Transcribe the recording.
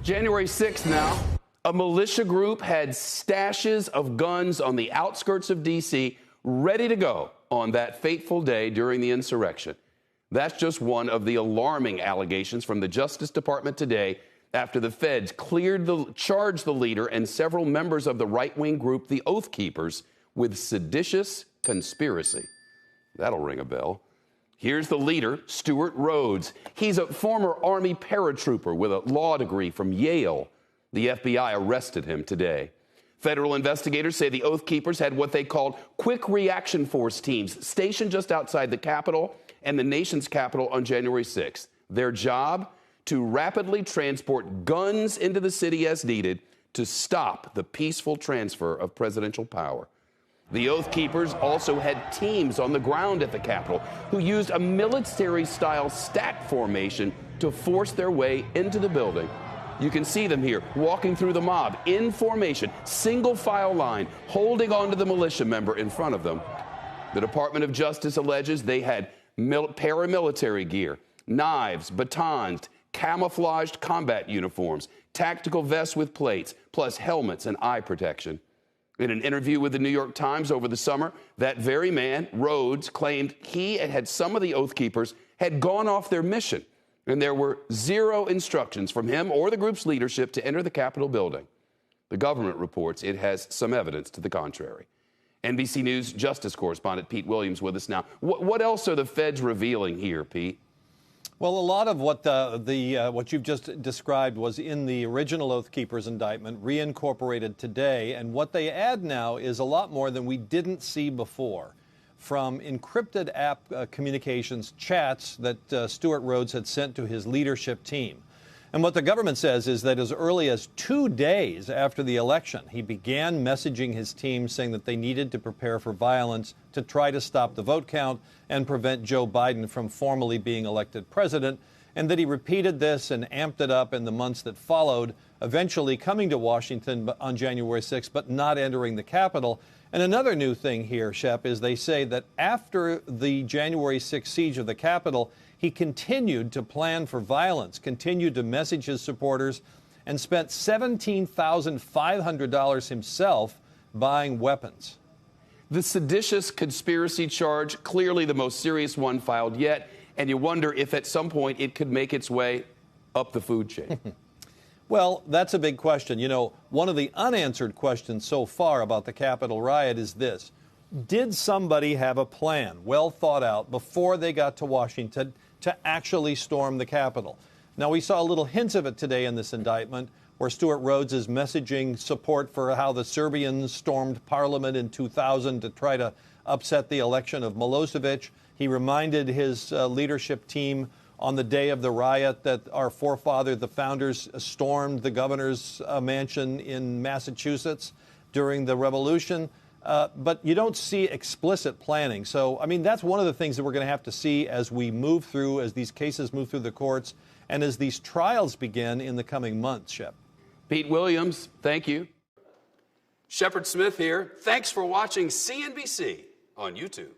January 6th now, a militia group had stashes of guns on the outskirts of D.C. ready to go on that fateful day during the insurrection. That's just one of the alarming allegations from the Justice Department today after the feds charged the leader and several members of the right-wing group, the Oath Keepers, with seditious conspiracy. That'll ring a bell. Here's the leader, Stuart Rhodes. He's a former Army paratrooper with a law degree from Yale. The FBI arrested him today. Federal investigators say the Oath Keepers had what they called quick reaction force teams stationed just outside the Capitol and the nation's capital on January 6th. Their job? To rapidly transport guns into the city as needed to stop the peaceful transfer of presidential power. The Oath Keepers also had teams on the ground at the Capitol who used a military-style stack formation to force their way into the building. You can see them here walking through the mob in formation, single file line, holding on to the militia member in front of them. The Department of Justice alleges they had paramilitary gear, knives, batons, camouflaged combat uniforms, tactical vests with plates, plus helmets and eye protection. In an interview with the New York Times over the summer, that very man, Rhodes, claimed he and some of the Oath Keepers had gone off their mission, and there were zero instructions from him or the group's leadership to enter the Capitol building. The government reports it has some evidence to the contrary. NBC News Justice correspondent Pete Williams with us now. What else are the feds revealing here, Pete? Well, a lot of what what you've just described was in the original Oath Keepers indictment, reincorporated today, and what they add now is a lot more than we didn't see before. From encrypted app communications chats that Stuart Rhodes had sent to his leadership team. And what the government says is that as early as 2 days after the election, he began messaging his team saying that they needed to prepare for violence to try to stop the vote count and prevent Joe Biden from formally being elected president, and that he repeated this and amped it up in the months that followed, eventually coming to Washington on January 6th, but not entering the Capitol. And another new thing here, Shep, is they say that after the January 6th siege of the Capitol, he continued to plan for violence, continued to message his supporters, and spent $17,500 himself buying weapons. The seditious conspiracy charge, clearly the most serious one filed yet, and you wonder if at some point it could make its way up the food chain. Well, that's a big question. You know, one of the unanswered questions so far about the Capitol riot is this. Did somebody have a plan, well thought out, before they got to Washington to actually storm the Capitol? Now, we saw little hints of it today in this indictment, where Stuart Rhodes is messaging support for how the Serbians stormed Parliament in 2000 to try to upset the election of Milosevic. He reminded his leadership team on the day of the riot that our forefathers, the founders, stormed the governor's mansion in Massachusetts during the revolution. But you don't see explicit planning. So, I mean, that's one of the things that we're going to have to see as we move through, as these cases move through the courts, and as these trials begin in the coming months, Shep. Pete Williams, thank you. Shepard Smith here. Thanks for watching CNBC on YouTube.